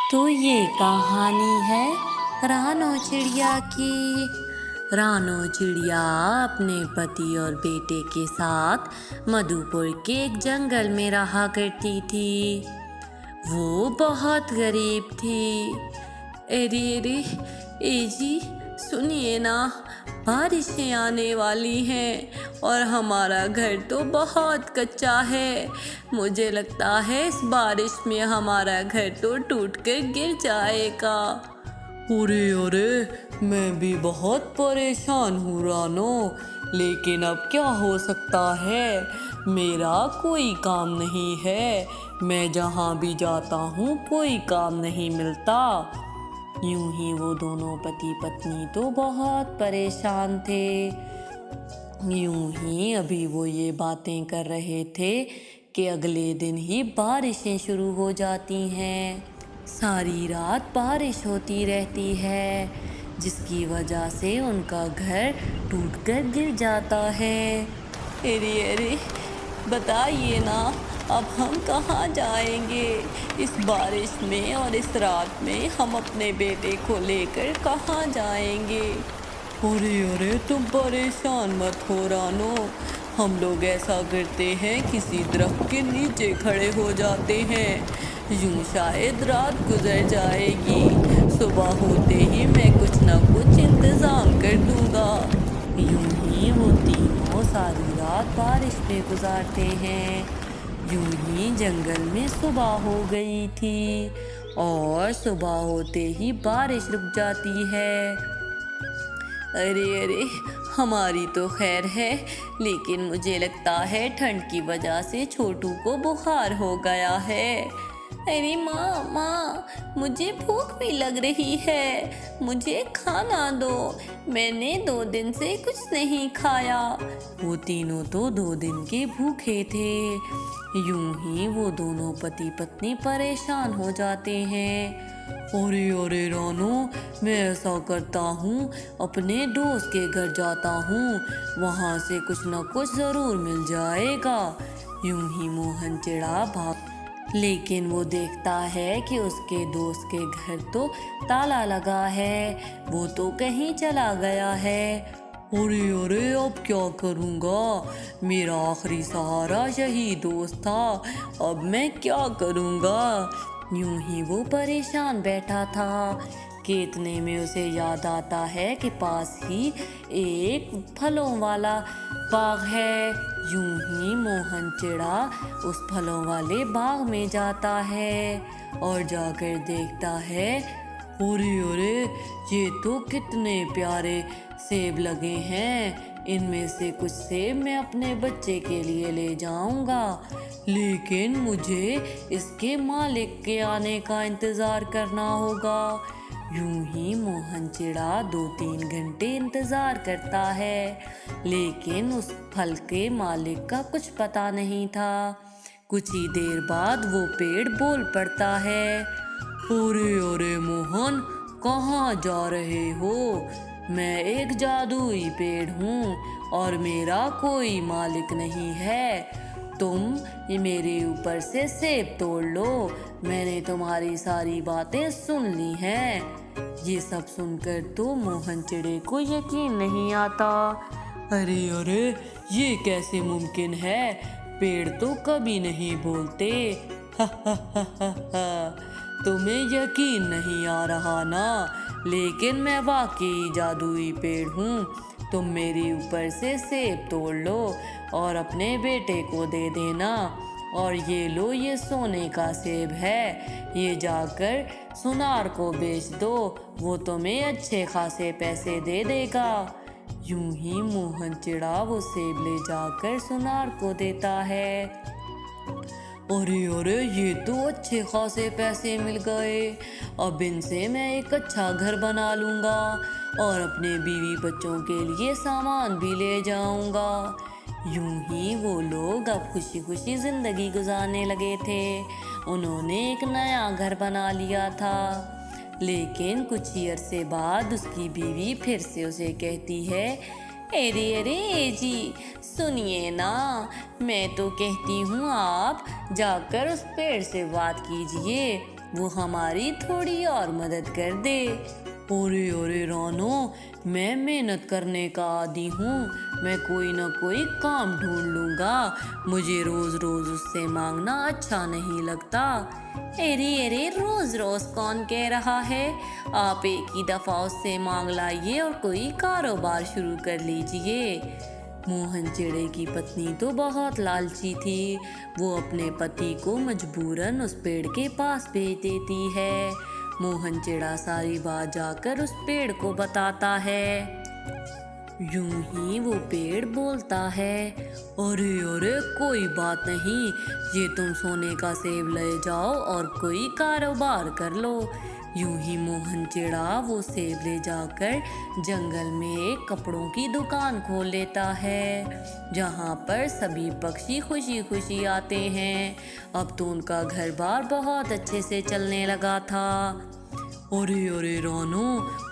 तो ये कहानी है रानो चिड़िया की। रानो चिड़िया अपने पति और बेटे के साथ मधुपुर के एक जंगल में रहा करती थी। वो बहुत गरीब थी। अरे अरे, ए जी सुनिए ना, बारिशें आने वाली हैं और हमारा घर तो बहुत कच्चा है। मुझे लगता है इस बारिश में हमारा घर तो टूटकर गिर जाएगा। अरे अरे, मैं भी बहुत परेशान हूँ रानो, लेकिन अब क्या हो सकता है। मेरा कोई काम नहीं है, मैं जहाँ भी जाता हूँ कोई काम नहीं मिलता। यूं ही वो दोनों पति पत्नी तो बहुत परेशान थे। यूं ही अभी वो ये बातें कर रहे थे कि अगले दिन ही बारिशें शुरू हो जाती हैं। सारी रात बारिश होती रहती है, जिसकी वजह से उनका घर टूटकर गिर जाता है। अरे अरे, बताइए ना, अब हम कहाँ जाएंगे इस बारिश में और इस रात में? हम अपने बेटे को लेकर कहाँ जाएंगे? अरे अरे, तुम परेशान मत हो रानो, हम लोग ऐसा करते हैं, किसी दरख्त के नीचे खड़े हो जाते हैं। यूं शायद रात गुजर जाएगी, सुबह होते ही मैं कुछ ना कुछ इंतजाम कर दूंगा। यूं ही वो तीनों सारी रात बारिश में गुजारते हैं। यूं ही जंगल में सुबह हो गई थी और सुबह होते ही बारिश रुक जाती है। अरे अरे, हमारी तो खैर है, लेकिन मुझे लगता है ठंड की वजह से छोटू को बुखार हो गया है। अरे माँ माँ, मुझे भूख भी लग रही है, मुझे खाना दो, मैंने 2 दिन से कुछ नहीं खाया। वो तीनों तो 2 दिन के भूखे थे। यूं ही वो दोनों पति पत्नी परेशान हो जाते हैं। अरे अरे रानो, मैं ऐसा करता हूँ, अपने दोस्त के घर जाता हूँ, वहाँ से कुछ न कुछ ज़रूर मिल जाएगा। यूं ही मोहन चिड़ा भाग, लेकिन वो देखता है कि उसके दोस्त के घर तो ताला लगा है, वो तो कहीं चला गया है। अरे अरे, अब क्या करूँगा, मेरा आखिरी सहारा यही दोस्त था, अब मैं क्या करूँगा। यूं ही वो परेशान बैठा था कि इतने में उसे याद आता है कि पास ही एक फलों वाला बाग है। यूं ही मोहन चिड़ा उस फलों वाले बाग में जाता है और जाकर देखता है, अरे अरे, ये तो कितने प्यारे सेब लगे हैं, इनमें से कुछ सेब मैं अपने बच्चे के लिए ले जाऊंगा, लेकिन मुझे इसके मालिक के आने का इंतज़ार करना होगा। यूं ही मोहन चिड़ा 2-3 घंटे इंतज़ार करता है, लेकिन उस फल के मालिक का कुछ पता नहीं था। कुछ ही देर बाद वो पेड़ बोल पड़ता है, अरे अरे मोहन, कहाँ जा रहे हो? मैं एक जादुई पेड़ हूँ और मेरा कोई मालिक नहीं है। तुम ये मेरे ऊपर से सेब तोड़ लो, मैंने तुम्हारी सारी बातें सुन ली हैं। ये सब सुनकर तो मोहन चिड़े को यकीन नहीं आता। अरे अरे, ये कैसे मुमकिन है, पेड़ तो कभी नहीं बोलते। तुम्हें यकीन नहीं आ रहा ना, लेकिन मैं वाकई जादुई पेड़ हूँ। तुम मेरे ऊपर से सेब तोड़ लो और अपने बेटे को दे देना, और ये लो, ये सोने का सेब है, ये जाकर सुनार को बेच दो, वो तुम्हें अच्छे खासे पैसे दे देगा। यूं ही मोहन चिड़ा वो सेब ले जाकर सुनार को देता है। अरे अरे, ये तो अच्छे खासे पैसे मिल गए, अब इनसे मैं एक अच्छा घर बना लूँगा और अपने बीवी बच्चों के लिए सामान भी ले जाऊँगा। यूं ही वो लोग अब खुशी खुशी ज़िंदगी गुजारने लगे थे। उन्होंने एक नया घर बना लिया था, लेकिन कुछ ही अरसे बाद उसकी बीवी फिर से उसे कहती है अरे अरे जी, सुनिए ना, मैं तो कहती हूँ आप जाकर उस पेड़ से बात कीजिए, वो हमारी थोड़ी और मदद कर दे। अरे अरे रानो, मैं मेहनत करने का आदी हूँ, मैं कोई ना कोई काम ढूंढ लूँगा, मुझे रोज़ रोज़ उससे मांगना अच्छा नहीं लगता। अरे अरे, रोज़ रोज़ कौन कह रहा है, आप एक ही दफ़ा उससे मांग लाइए और कोई कारोबार शुरू कर लीजिए। मोहन चिड़े की पत्नी तो बहुत लालची थी, वो अपने पति को मजबूरन उस पेड़ के पास भेज देती है। मोहन चिड़ा सारी बात जाकर उस पेड़ को बताता है। यूं ही वो पेड़ बोलता है, अरे अरे कोई बात नहीं, ये तुम सोने का सेब ले जाओ और कोई कारोबार कर लो। यूं ही मोहन चिड़ा वो सेब ले जाकर जंगल में एक कपड़ों की दुकान खोल लेता है, जहाँ पर सभी पक्षी खुशी खुशी आते हैं। अब तो उनका घर बार बहुत अच्छे से चलने लगा था। अरे अरे रानो,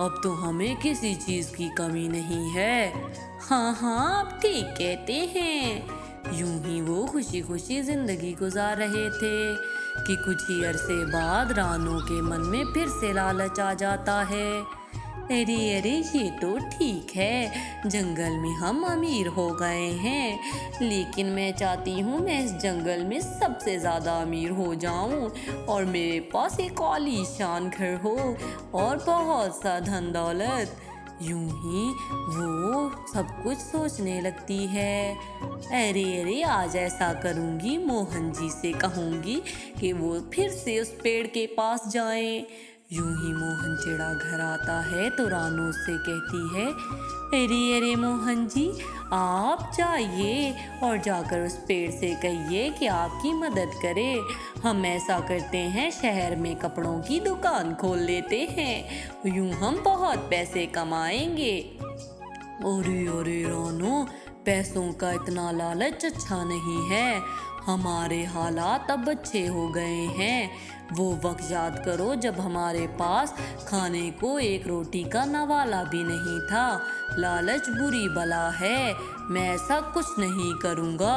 अब तो हमें किसी चीज़ की कमी नहीं है। हाँ हाँ, आप ठीक कहते हैं। यूं ही वो खुशी खुशी जिंदगी गुजार रहे थे कि कुछ ही अरसे बाद रानो के मन में फिर से लालच आ जाता है। अरे अरे, ये तो ठीक है, जंगल में हम अमीर हो गए हैं, लेकिन मैं चाहती हूँ मैं इस जंगल में सबसे ज़्यादा अमीर हो जाऊँ और मेरे पास एक आलीशान घर हो और बहुत सा धन दौलत। यूं ही वो सब कुछ सोचने लगती है। अरे अरे, आज ऐसा करूँगी, मोहन जी से कहूँगी कि वो फिर से उस पेड़ के पास जाएं। यूं ही मोहन चिड़ा घर आता है तो रानो उससे कहती है, अरे अरे मोहन जी, आप जाइए और जाकर उस पेड़ से कहिए कि आपकी मदद करे। हम ऐसा करते हैं, शहर में कपड़ों की दुकान खोल लेते हैं, यूं हम बहुत पैसे कमाएंगे। अरे अरे रानो, पैसों का इतना लालच अच्छा नहीं है, हमारे हालात अब अच्छे हो गए हैं। वो वक्त याद करो जब हमारे पास खाने को एक रोटी का नवाला भी नहीं था। लालच बुरी बला है, मैं ऐसा कुछ नहीं करूँगा।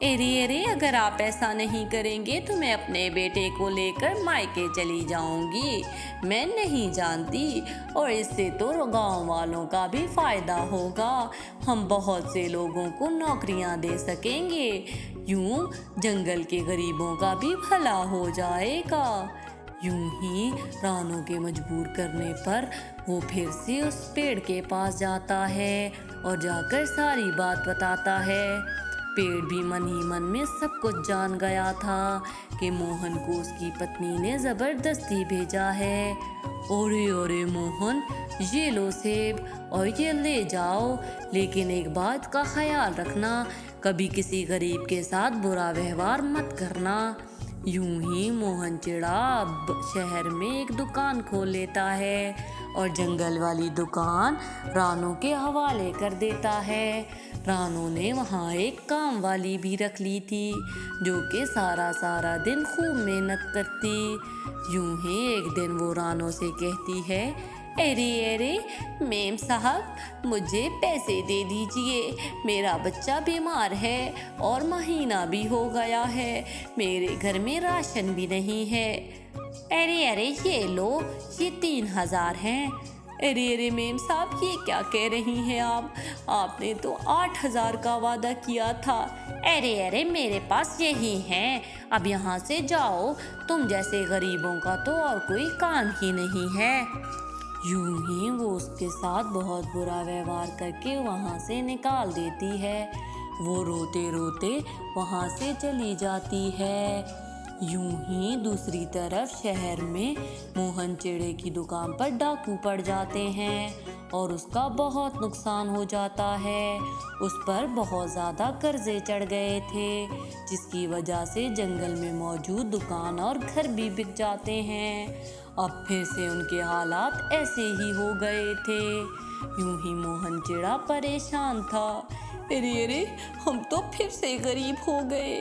अरे अरे, अगर आप ऐसा नहीं करेंगे तो मैं अपने बेटे को लेकर मायके चली जाऊंगी। मैं नहीं जानती, और इससे तो गांव वालों का भी फायदा होगा, हम बहुत से लोगों को नौकरियां दे सकेंगे, यूं जंगल के गरीबों का भी भला हो जाएगा। यूं ही रानो के मजबूर करने पर वो फिर से उस पेड़ के पास जाता है और जाकर सारी बात बताता है। पेड़ भी मन ही मन में सब कुछ जान गया था कि मोहन को उसकी पत्नी ने जबरदस्ती भेजा है। अरे अरे मोहन, ये लो सेब और ये ले जाओ, लेकिन एक बात का ख्याल रखना, कभी किसी गरीब के साथ बुरा व्यवहार मत करना। यूं ही मोहन चिड़ा शहर में एक दुकान खोल लेता है और जंगल वाली दुकान रानो के हवाले कर देता है। रानो ने वहाँ एक काम वाली भी रख ली थी, जो कि सारा सारा दिन खूब मेहनत करती। यूं ही एक दिन वो रानो से कहती है, अरे अरे मेम साहब, मुझे पैसे दे दीजिए, मेरा बच्चा बीमार है और महीना भी हो गया है, मेरे घर में राशन भी नहीं है। अरे अरे, ये लो, ये 3000 हैं। अरे अरे मेम साहब, ये क्या कह रही हैं आप, आपने तो 8000 का वादा किया था। अरे अरे, मेरे पास यही हैं, अब यहाँ से जाओ, तुम जैसे गरीबों का तो और कोई काम ही नहीं है। यूं ही वो उसके साथ बहुत बुरा व्यवहार करके वहाँ से निकाल देती है। वो रोते रोते वहाँ से चली जाती है। यूं ही दूसरी तरफ शहर में मोहन चिड़े की दुकान पर डाकू पड़ जाते हैं और उसका बहुत नुकसान हो जाता है। उस पर बहुत ज़्यादा कर्जे चढ़ गए थे, जिसकी वजह से जंगल में मौजूद दुकान और घर भी बिक जाते हैं। अब फिर से उनके हालात ऐसे ही हो गए थे। यूं ही मोहन चिड़ा परेशान था। अरे अरे, हम तो फिर से गरीब हो गए।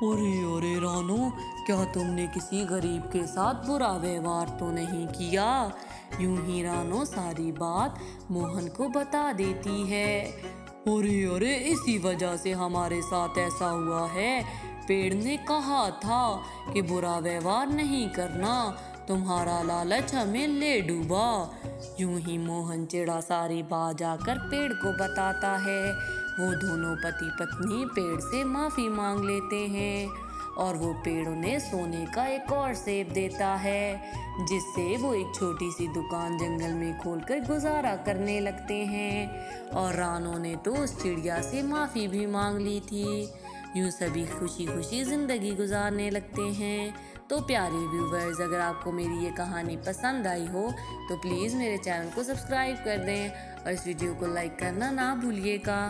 अरे अरे रानो, क्या तुमने किसी गरीब के साथ बुरा व्यवहार तो नहीं किया? यूं ही रानो सारी बात मोहन को बता देती है। अरे अरे, इसी वजह से हमारे साथ ऐसा हुआ है। पेड़ ने कहा था कि बुरा व्यवहार नहीं करना, तुम्हारा लालच हमें ले डूबा। यूं ही मोहन चिड़ा सारी बात जाकर पेड़ को बताता है। वो दोनों पति पत्नी पेड़ से माफी मांग लेते हैं और वो पेड़ उन्हें सोने का एक और सेब देता है, जिससे वो एक छोटी सी दुकान जंगल में खोलकर गुजारा करने लगते हैं। और रानो ने तो उस चिड़िया से माफी भी मांग ली थी। यूं सभी खुशी खुशी जिंदगी गुजारने लगते हैं। तो प्यारे व्यूवर्स, अगर आपको मेरी ये कहानी पसंद आई हो तो प्लीज़ मेरे चैनल को सब्सक्राइब कर दें और इस वीडियो को लाइक करना ना भूलिएगा।